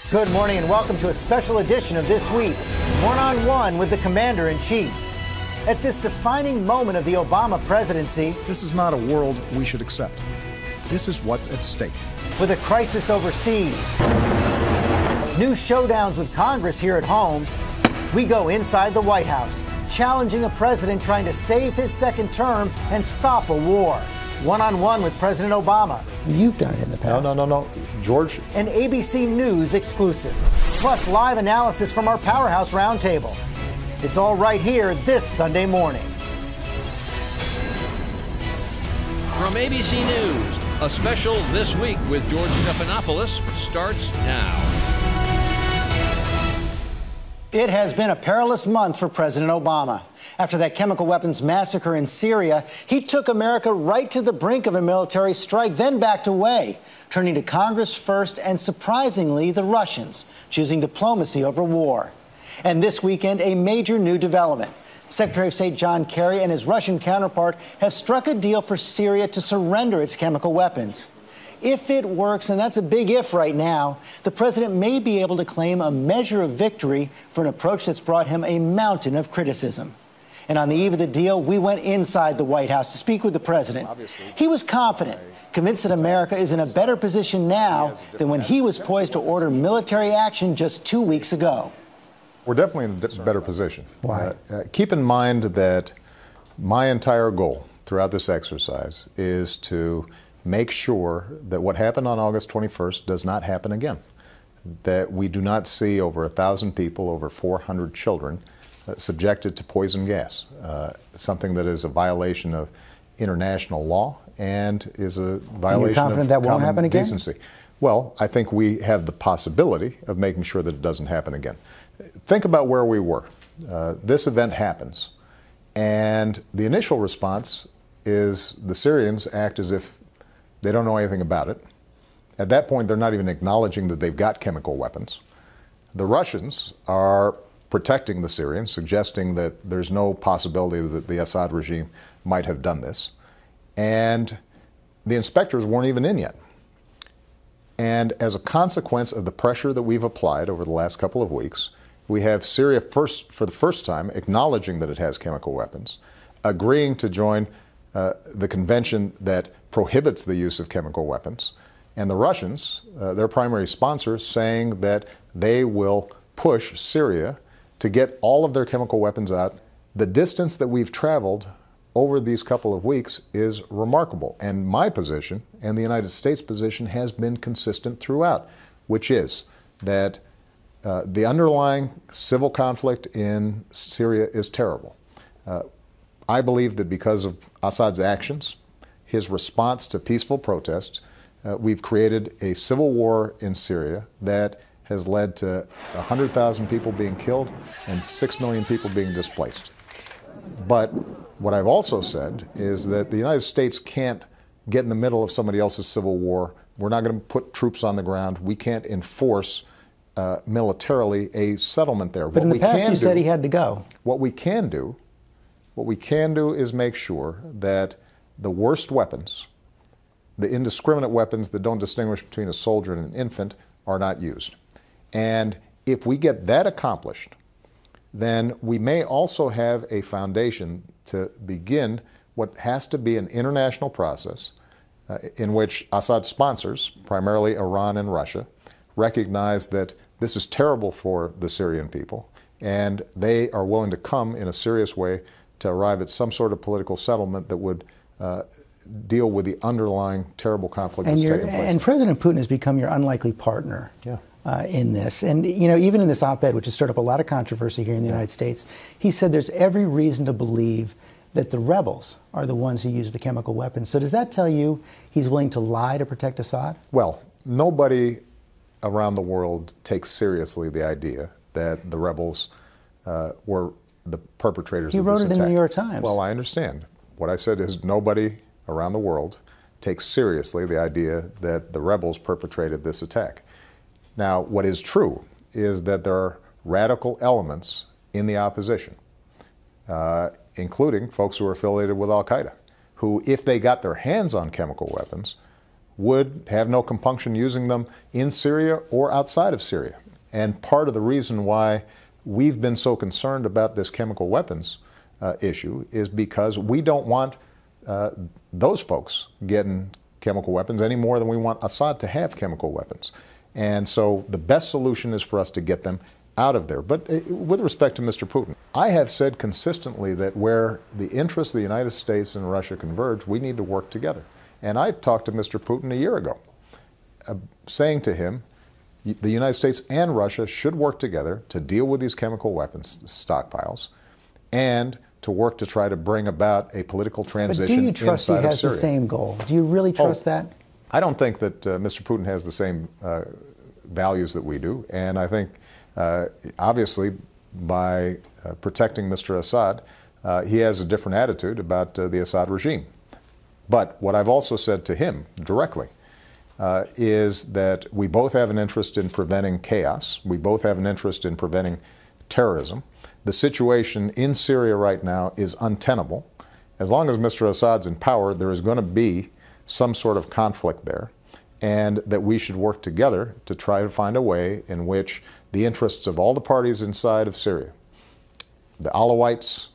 Good morning and welcome to a special edition of This Week, one-on-one with the Commander-in-Chief. At this defining moment of the Obama presidency, this is not a world we should accept. This is what's at stake. With a crisis overseas, new showdowns with Congress here at home, we go inside the White House, challenging a president trying to save his second term and stop a war. One-on-one with President Obama. You've done it in the past. No. George. An ABC News exclusive. Plus live analysis from our Powerhouse Roundtable. It's all right here this Sunday morning. From ABC News, a special This Week with George Stephanopoulos starts now. It has been a perilous month for President Obama. After that chemical weapons massacre in Syria, he took America right to the brink of a military strike, then backed away, turning to Congress first and, surprisingly, the Russians, choosing diplomacy over war. And this weekend, a major new development. Secretary of State John Kerry and his Russian counterpart have struck a deal for Syria to surrender its chemical weapons. If it works, and that's a big if right now, the president may be able to claim a measure of victory for an approach that's brought him a mountain of criticism. And on the eve of the deal, we went inside the White House to speak with the president. He was confident, convinced that America is in a better position now than when he was poised to order military action just 2 weeks ago. We're definitely in a better position. Why? Keep in mind that my entire goal throughout this exercise is to make sure that what happened on August 21st does not happen again. That we do not see over 1,000 people, over 400 children subjected to poison gas, something that is a violation of international law and is a violation of that won't happen common again? decency. Well, I think we have the possibility of making sure that it doesn't happen again. Think about where we were. This event happens, and the initial response is the Syrians act as if they don't know anything about it. At that point, they're not even acknowledging that they've got chemical weapons. The Russians are protecting the Syrians, suggesting that there's no possibility that the Assad regime might have done this. And the inspectors weren't even in yet. And as a consequence of the pressure that we've applied over the last couple of weeks, we have Syria for the first time acknowledging that it has chemical weapons, agreeing to join the convention that prohibits the use of chemical weapons, and the Russians, their primary sponsor, saying that they will push Syria to get all of their chemical weapons out. The distance that we've traveled over these couple of weeks is remarkable. And my position and the United States position has been consistent throughout, which is that the underlying civil conflict in Syria is terrible. I believe that because of Assad's actions, his response to peaceful protests, we've created a civil war in Syria that has led to 100,000 people being killed and 6 million people being displaced. But what I've also said is that the United States can't get in the middle of somebody else's civil war. We're not going to put troops on the ground. We can't enforce militarily a settlement there. But in the past, you said he had to go. What we can do is make sure that the worst weapons, the indiscriminate weapons that don't distinguish between a soldier and an infant, are not used. And if we get that accomplished, then we may also have a foundation to begin what has to be an international process in which Assad's sponsors, primarily Iran and Russia, recognize that this is terrible for the Syrian people, and they are willing to come in a serious way to arrive at some sort of political settlement that would deal with the underlying terrible conflict that's taking place. And President Putin has become your unlikely partner. Yeah. In this. And, you know, even in this op-ed, which has stirred up a lot of controversy here in the United States, he said there's every reason to believe that the rebels are the ones who use the chemical weapons. So does that tell you he's willing to lie to protect Assad? Well, nobody around the world takes seriously the idea that the rebels were the perpetrators of this attack. He wrote it in the New York Times. Well, I understand. What I said is nobody around the world takes seriously the idea that the rebels perpetrated this attack. Now, what is true is that there are radical elements in the opposition, including folks who are affiliated with al-Qaeda, who, if they got their hands on chemical weapons, would have no compunction using them in Syria or outside of Syria. And part of the reason why we've been so concerned about this chemical weapons issue is because we don't want those folks getting chemical weapons any more than we want Assad to have chemical weapons. And so the best solution is for us to get them out of there. But with respect to Mr. Putin, I have said consistently that where the interests of the United States and Russia converge, we need to work together. And I talked to Mr. Putin a year ago, saying to him, the United States and Russia should work together to deal with these chemical weapons stockpiles and to work to try to bring about a political transition but do you trust he inside of has Syria. the same goal? Do you really trust that? I don't think that Mr. Putin has the same values that we do, and I think obviously by protecting Mr. Assad, he has a different attitude about the Assad regime. But what I've also said to him directly is that we both have an interest in preventing chaos. We both have an interest in preventing terrorism. The situation in Syria right now is untenable. As long as Mr. Assad's in power, there is going to be some sort of conflict there, and that we should work together to try to find a way in which the interests of all the parties inside of Syria, the Alawites,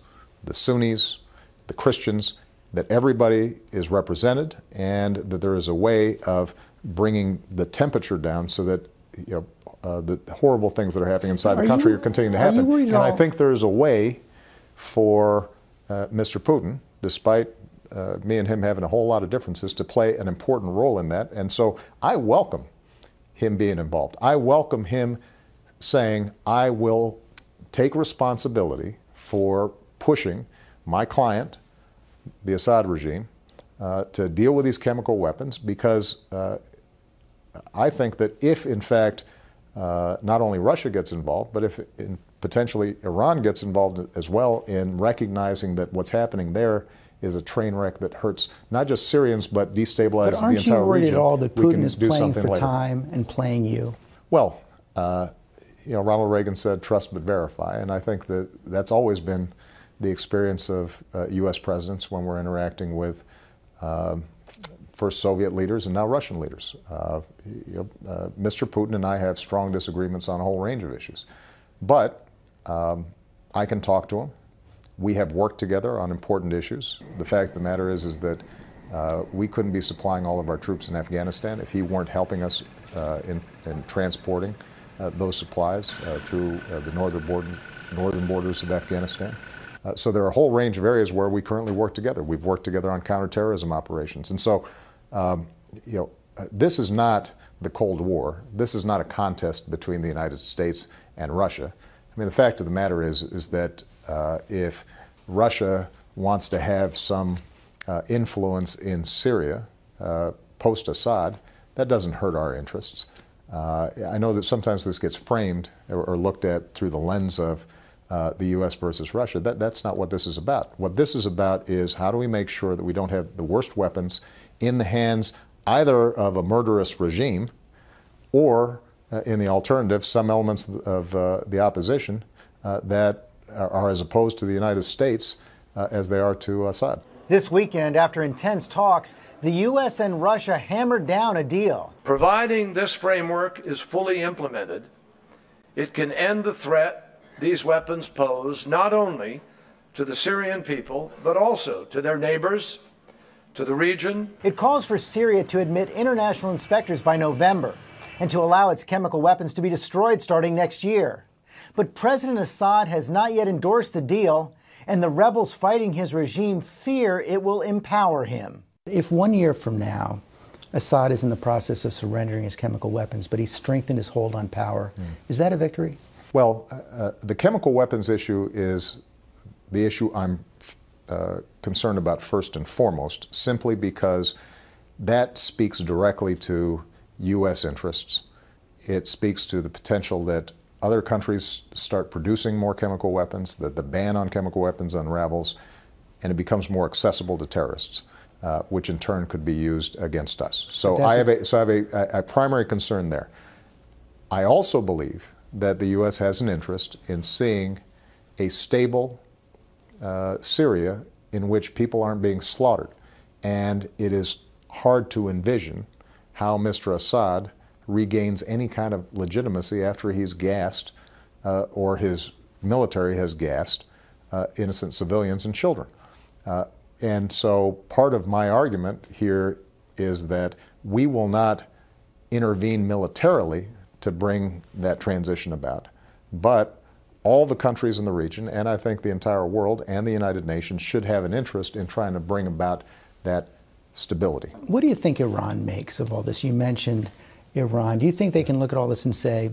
the Sunnis, the Christians, that everybody is represented, and that there is a way of bringing the temperature down so that the horrible things that are happening inside the country are continuing to happen. And I think there is a way for Mr. Putin, despite me and him having a whole lot of differences, to play an important role in that. And so I welcome him being involved. I welcome him saying, I will take responsibility for pushing my client, the Assad regime, to deal with these chemical weapons, because I think that if, in fact, not only Russia gets involved, but if potentially Iran gets involved as well in recognizing that what's happening there is a train wreck that hurts not just Syrians but destabilizes the entire region. But aren't you worried at all that Putin is playing for later. time and playing you? Well, Ronald Reagan said, "Trust but verify," and I think that that's always been the experience of U.S. presidents when we're interacting with first Soviet leaders and now Russian leaders. Mr. Putin and I have strong disagreements on a whole range of issues, but I can talk to him. We have worked together on important issues. The fact of the matter is that we couldn't be supplying all of our troops in Afghanistan if he weren't helping us in transporting those supplies through the northern borders of Afghanistan. So there are a whole range of areas where we currently work together. We've worked together on counterterrorism operations. And so, this is not the Cold War. This is not a contest between the United States and Russia. I mean, the fact of the matter is that if Russia wants to have some influence in Syria post-Assad, that doesn't hurt our interests. I know that sometimes this gets framed or looked at through the lens of the U.S. versus Russia. That's not what this is about. What this is about is how do we make sure that we don't have the worst weapons in the hands either of a murderous regime or, in the alternative, some elements of the opposition that are as opposed to the United States as they are to Assad. This weekend, after intense talks, the U.S. and Russia hammered down a deal. Providing this framework is fully implemented, it can end the threat these weapons pose not only to the Syrian people, but also to their neighbors, to the region. It calls for Syria to admit international inspectors by November and to allow its chemical weapons to be destroyed starting next year. But President Assad has not yet endorsed the deal, and the rebels fighting his regime fear it will empower him. If 1 year from now, Assad is in the process of surrendering his chemical weapons, but he's strengthened his hold on power, is that a victory? Well, the chemical weapons issue is the issue I'm concerned about first and foremost, simply because that speaks directly to U.S. interests. It speaks to the potential that other countries start producing more chemical weapons, that the ban on chemical weapons unravels, and it becomes more accessible to terrorists, which in turn could be used against us. So I have a primary concern there. I also believe that the U.S. has an interest in seeing a stable Syria in which people aren't being slaughtered. And it is hard to envision how Mr. Assad regains any kind of legitimacy after he's gassed or his military has gassed innocent civilians and children. And so part of my argument here is that we will not intervene militarily to bring that transition about, but all the countries in the region, and I think the entire world and the United Nations, should have an interest in trying to bring about that stability. What do you think Iran makes of all this? You mentioned Iran. Do you think they can look at all this and say,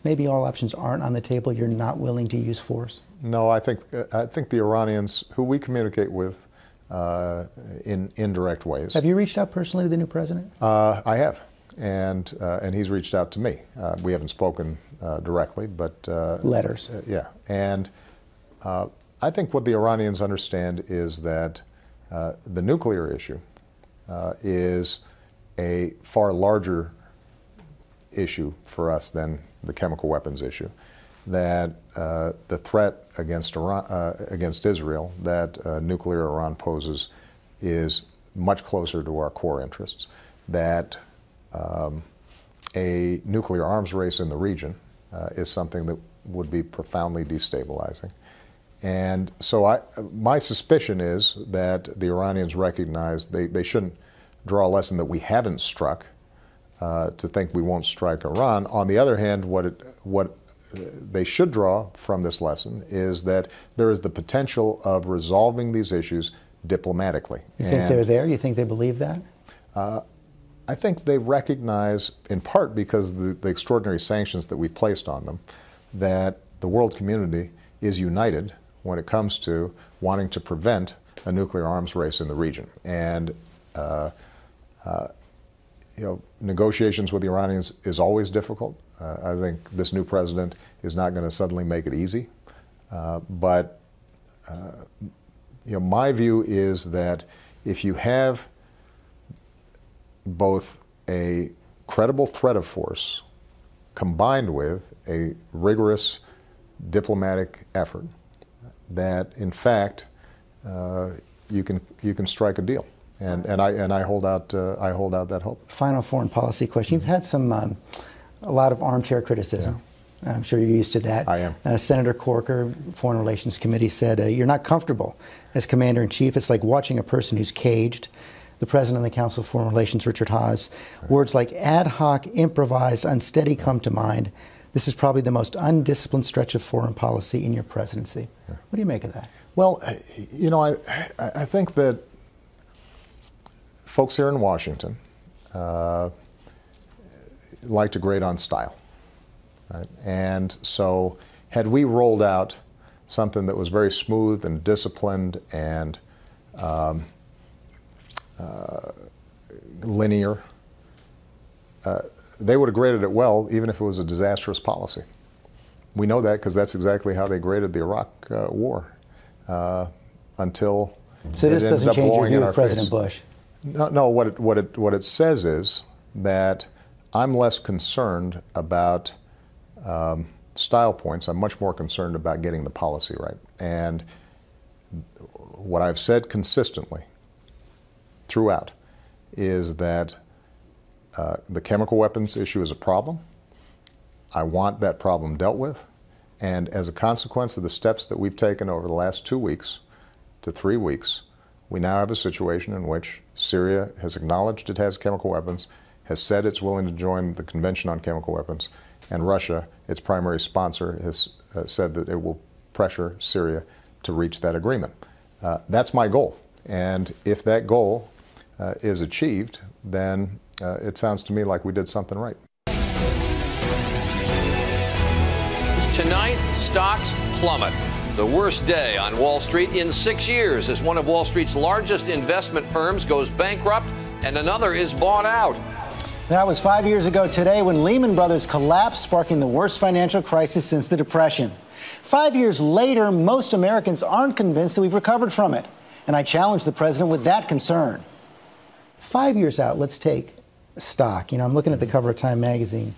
maybe all options aren't on the table, you're not willing to use force? No, I think the Iranians, who we communicate with in indirect ways. Have you reached out personally to the new president? I have, and he's reached out to me. We haven't spoken directly, but letters. Yeah, and I think what the Iranians understand is that the nuclear issue is a far larger issue for us than the chemical weapons issue. That the threat against Israel that nuclear Iran poses is much closer to our core interests. That a nuclear arms race in the region is something that would be profoundly destabilizing. And so my suspicion is that the Iranians recognize they shouldn't draw a lesson that we haven't struck to think we won't strike Iran. On the other hand, what they should draw from this lesson is that there is the potential of resolving these issues diplomatically. You think they're there? You think they believe that? I think they recognize, in part because of the extraordinary sanctions that we've placed on them, that the world community is united when it comes to wanting to prevent a nuclear arms race in the region. And negotiations with the Iranians is always difficult. I think this new president is not going to suddenly make it easy. But my view is that if you have both a credible threat of force combined with a rigorous diplomatic effort, that in fact you can strike a deal, and I hold out that hope. Final foreign policy question: you've had a lot of armchair criticism. Yeah. I'm sure you're used to that. I am. Senator Corker, Foreign Relations Committee, said you're not comfortable as commander-in-chief. It's like watching a person who's caged. The president of the Council of Foreign Relations, Richard Haass, words like ad hoc, improvised, unsteady come to mind. This is probably the most undisciplined stretch of foreign policy in your presidency. Yeah. What do you make of that? Well, I think that folks here in Washington like to grade on style, right? And so had we rolled out something that was very smooth and disciplined and linear, they would have graded it well, even if it was a disastrous policy. We know that because that's exactly how they graded the Iraq War until so this doesn't change your view of President Bush. No. What it says is that I'm less concerned about style points. I'm much more concerned about getting the policy right. And what I've said consistently throughout is that the chemical weapons issue is a problem. I want that problem dealt with. And as a consequence of the steps that we've taken over the last 2 weeks to 3 weeks, we now have a situation in which Syria has acknowledged it has chemical weapons, has said it's willing to join the Convention on Chemical Weapons, and Russia, its primary sponsor, has said that it will pressure Syria to reach that agreement. That's my goal. And if that goal is achieved, then it sounds to me like we did something right. Tonight, stocks plummet. The worst day on Wall Street in 6 years as one of Wall Street's largest investment firms goes bankrupt and another is bought out. That was 5 years ago today when Lehman Brothers collapsed, sparking the worst financial crisis since the Depression. 5 years later, most Americans aren't convinced that we've recovered from it. And I challenge the president with that concern. 5 years out, let's take stock. I'm looking at the cover of Time magazine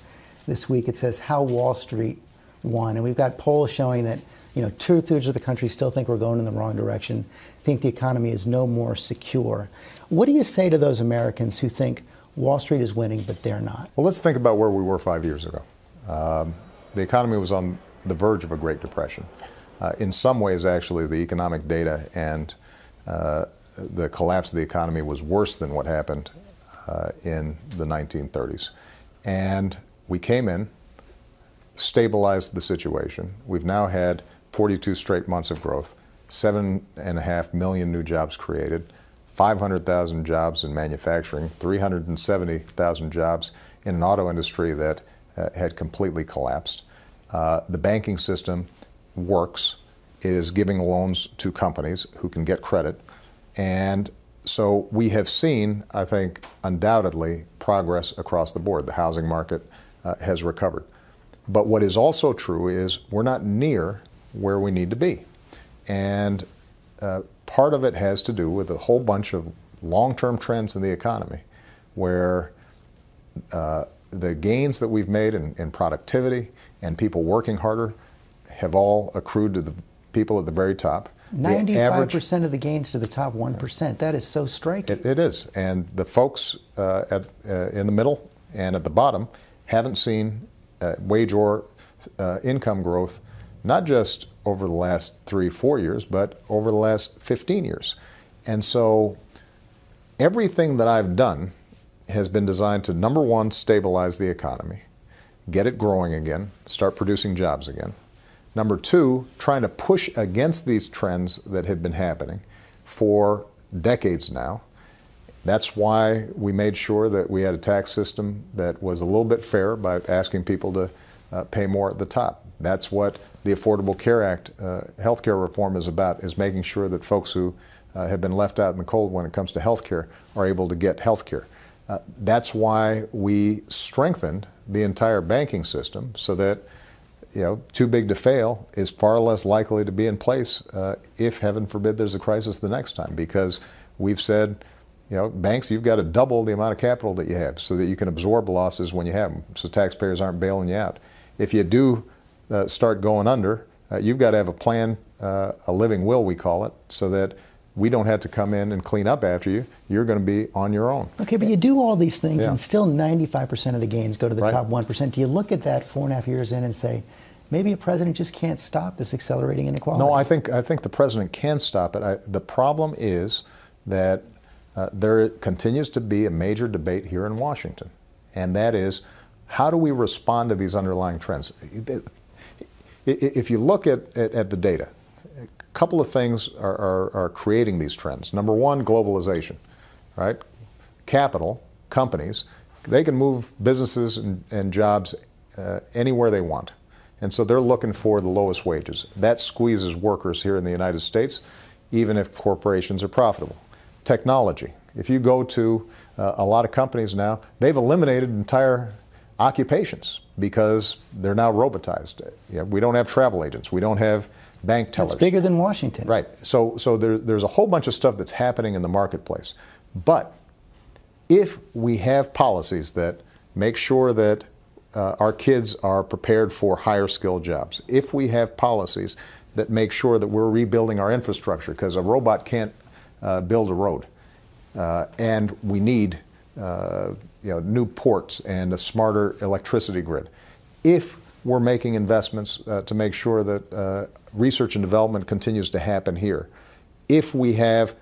this week. It says how Wall Street won. And we've got polls showing that, 2/3 of the country still think we're going in the wrong direction, think the economy is no more secure. What do you say to those Americans who think Wall Street is winning, but they're not. Well, let's think about where we were 5 years ago. The economy was on the verge of a Great Depression. In some ways, actually, the economic data and the collapse of the economy was worse than what happened in the 1930s. And we came in, stabilized the situation. We've now had 42 straight months of growth, 7.5 million new jobs created, 500,000 jobs in manufacturing, 370,000 jobs in an auto industry that had completely collapsed. The banking system works. It is giving loans to companies who can get credit. And so we have seen, I think, undoubtedly, progress across the board. The housing market has recovered. But what is also true is we're not near where we need to be. And part of it has to do with a whole bunch of long-term trends in the economy where the gains that we've made in productivity and people working harder have all accrued to the people at the very top. 95% of the gains to the top 1%. That is so striking. It is. And the folks in the middle and at the bottom haven't seen wage or income growth, not just over the last 3-4 years, but over the last 15 years. And so everything that I've done has been designed to, number one, stabilize the economy, get it growing again, start producing jobs again. Number two, trying to push against these trends that have been happening for decades now. That's why we made sure that we had a tax system that was a little bit fair by asking people to pay more at the top. That's what the Affordable Care Act, health care reform is about, is making sure that folks who have been left out in the cold when it comes to health care are able to get health care. That's why we strengthened the entire banking system so that too big to fail is far less likely to be in place if, heaven forbid, there's a crisis the next time. Because we've said, banks, you've got to double the amount of capital that you have so that you can absorb losses when you have them, so taxpayers aren't bailing you out. If you do start going under, you've got to have a plan, a living will, we call it, so that we don't have to come in and clean up after you. You're going to be on your own. Okay, but you do all these things and still 95% of the gains go to the top 1%. Do you look at that 4.5 years in and say, maybe a president just can't stop this accelerating inequality? No, I think the president can stop it. The problem is that there continues to be a major debate here in Washington, and that is, how do we respond to these underlying trends? If you look at the data, a couple of things are creating these trends. Number one, globalization, right? Capital, companies, they can move businesses and jobs anywhere they want. And so they're looking for the lowest wages. That squeezes workers here in the United States, even if corporations are profitable. Technology. If you go to a lot of companies now, they've eliminated entire occupations because they're now robotized. We don't have travel agents. We don't have bank tellers. That's bigger than Washington. Right. So there's a whole bunch of stuff that's happening in the marketplace. But if we have policies that make sure that our kids are prepared for higher skilled jobs, if we have policies that make sure that we're rebuilding our infrastructure, because a robot can't build a road, and we need new ports and a smarter electricity grid. If we're making investments to make sure that research and development continues to happen here, if we have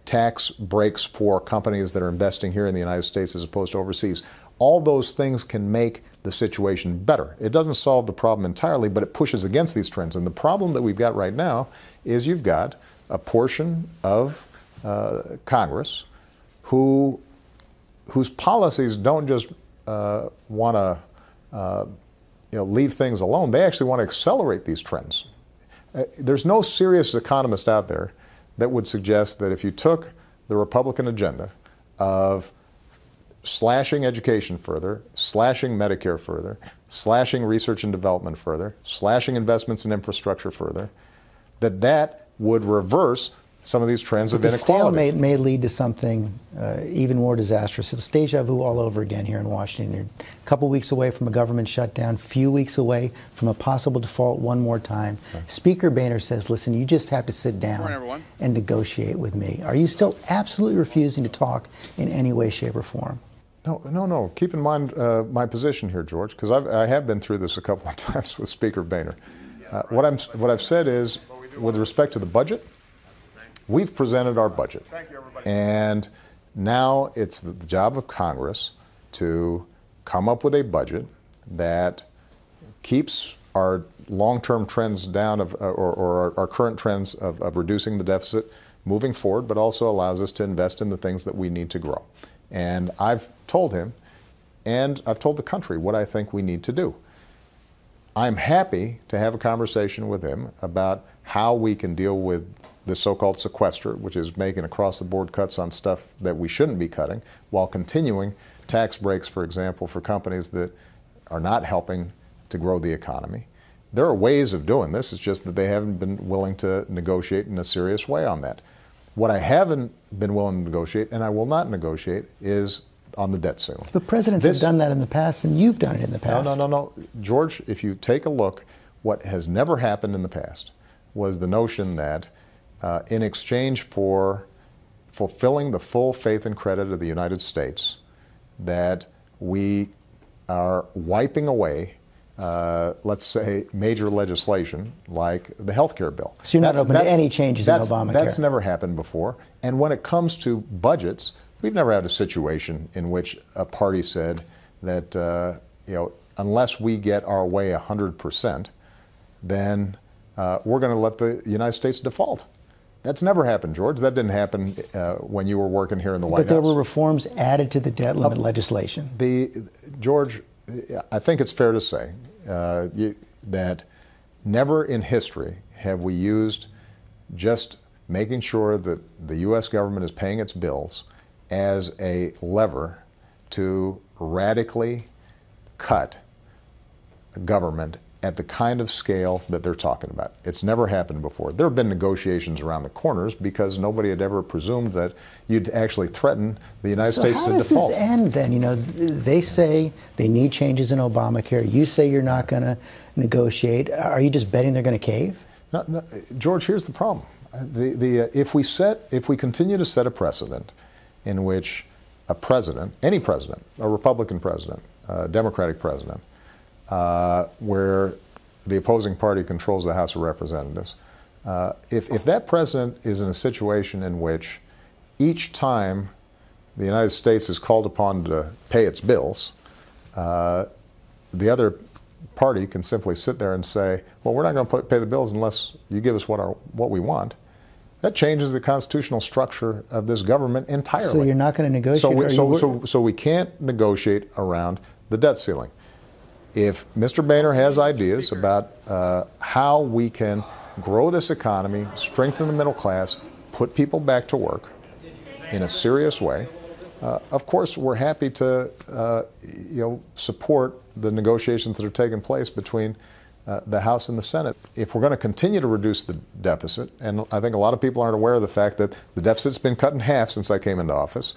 tax breaks for companies that are investing here in the United States as opposed to overseas, all those things can make the situation better. It doesn't solve the problem entirely, but it pushes against these trends. And the problem that we've got right now is you've got a portion of Congress whose policies don't just want to leave things alone. They actually want to accelerate these trends. There's no serious economist out there that would suggest that if you took the Republican agenda of slashing education further, slashing Medicare further, slashing research and development further, slashing investments in infrastructure further, that would reverse some of these trends of inequality. The stalemate may lead to something even more disastrous. It's deja vu all over again here in Washington. You're a couple weeks away from a government shutdown, few weeks away from a possible default one more time. Okay. Speaker Boehner says, listen, you just have to sit down and negotiate with me. Are you still absolutely refusing to talk in any way, shape, or form? No. Keep in mind my position here, George, because I have been through this a couple of times with Speaker Boehner. What I've said is, with respect to the budget, we've presented our budget, and now it's the job of Congress to come up with a budget that keeps our long-term trends down or our current trends of reducing the deficit moving forward, but also allows us to invest in the things that we need to grow. And I've told him, and I've told the country what I think we need to do. I'm happy to have a conversation with him about how we can deal with the so-called sequester, which is making across-the-board cuts on stuff that we shouldn't be cutting, while continuing tax breaks, for example, for companies that are not helping to grow the economy. There are ways of doing this. It's just that they haven't been willing to negotiate in a serious way on that. What I haven't been willing to negotiate, and I will not negotiate, is on the debt ceiling. But presidents have done that in the past, and you've done it in the past. No. George, if you take a look, what has never happened in the past was the notion that in exchange for fulfilling the full faith and credit of the United States, that we are wiping away let's say, major legislation like the health care bill. So you're not open to any changes in Obamacare? That's never happened before. And when it comes to budgets, we've never had a situation in which a party said that, unless we get our way 100%, then we're going to let the United States default. That's never happened, George. That didn't happen when you were working here in the White House. But there were reforms added to the debt limit legislation. George, I think it's fair to say that never in history have we used just making sure that the U.S. government is paying its bills as a lever to radically cut government at the kind of scale that they're talking about. It's never happened before. There have been negotiations around the corners because nobody had ever presumed that you'd actually threaten the United States to default. So how does this end then? They say they need changes in Obamacare. You say you're not going to negotiate. Are you just betting they're going to cave? No, George, here's the problem. If we continue to set a precedent in which a president, any president, a Republican president, a Democratic president, where the opposing party controls the House of Representatives, if that president is in a situation in which each time the United States is called upon to pay its bills, the other party can simply sit there and say, well, we're not going to pay the bills unless you give us what we want. That changes the constitutional structure of this government entirely. So you're not going to negotiate? So we can't negotiate around the debt ceiling. If Mr. Boehner has ideas about how we can grow this economy, strengthen the middle class, put people back to work in a serious way, of course we're happy to support the negotiations that are taking place between the House and the Senate. If we're going to continue to reduce the deficit, and I think a lot of people aren't aware of the fact that the deficit's been cut in half since I came into office,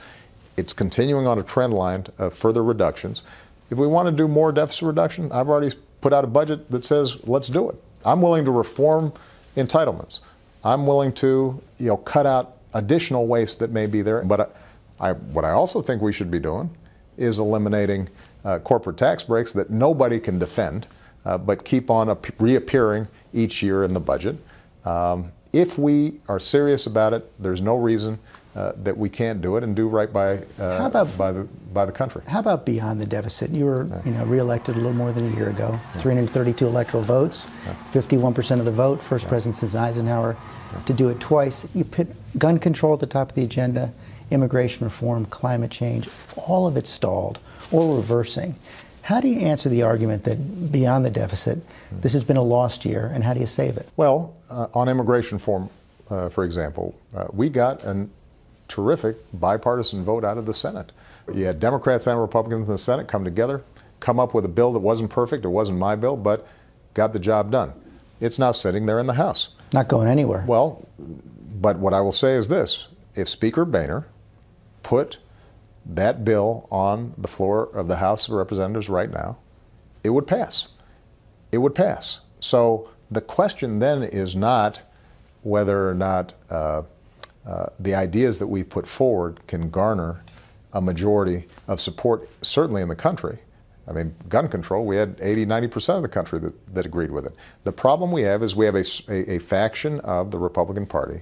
it's continuing on a trend line of further reductions. If we want to do more deficit reduction, I've already put out a budget that says, let's do it. I'm willing to reform entitlements. I'm willing to, cut out additional waste that may be there. But what I also think we should be doing is eliminating corporate tax breaks that nobody can defend, but keep on reappearing each year in the budget. If we are serious about it, there's no reason that we can't do it and do right by the country. How about beyond the deficit? You were reelected a little more than a year ago. 332 electoral votes, 51% of the vote, first president since Eisenhower to do it twice. You put gun control at the top of the agenda, immigration reform, climate change, all of it stalled or reversing. How do you answer the argument that beyond the deficit, this has been a lost year, and how do you save it? Well, on immigration reform, for example, we got a terrific bipartisan vote out of the Senate. You had Democrats and Republicans in the Senate come together, come up with a bill that wasn't perfect, it wasn't my bill, but got the job done. It's now sitting there in the House. Not going anywhere. Well, but what I will say is this. If Speaker Boehner put that bill on the floor of the House of Representatives right now, it would pass. It would pass. So the question then is not whether or not the ideas that we've put forward can garner a majority of support, certainly in the country. I mean, gun control, we had 80, 90% of the country that agreed with it. The problem we have is we have a faction of the Republican Party,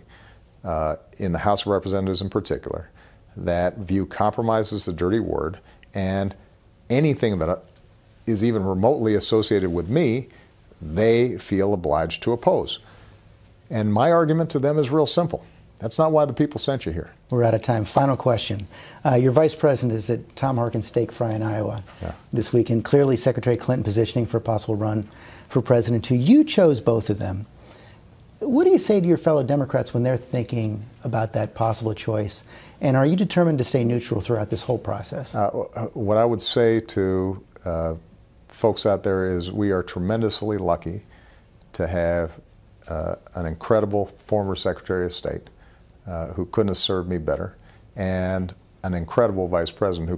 in the House of Representatives in particular, that view compromise as a dirty word, and anything that is even remotely associated with me, they feel obliged to oppose. And my argument to them is real simple. That's not why the people sent you here. We're out of time. Final question. Your vice president is at Tom Harkin's steak fry in Iowa this weekend. Clearly, Secretary Clinton positioning for a possible run for president too. You chose both of them. What do you say to your fellow Democrats when they're thinking about that possible choice? And are you determined to stay neutral throughout this whole process? What I would say to folks out there is we are tremendously lucky to have an incredible former Secretary of State who couldn't have served me better, and an incredible vice president who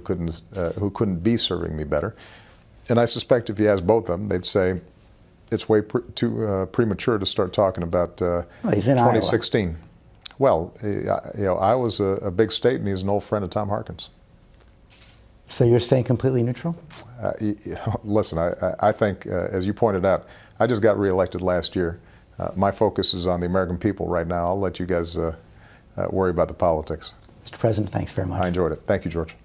couldn't be serving me better. And I suspect if you ask both of them, they'd say it's way too premature to start talking about 2016. Iowa. Well, Iowa's a big state, and he's an old friend of Tom Harkin's. So you're staying completely neutral? Listen, I think, as you pointed out, I just got reelected last year. My focus is on the American people right now. I'll let you guys worry about the politics. Mr. President, thanks very much. I enjoyed it. Thank you, George.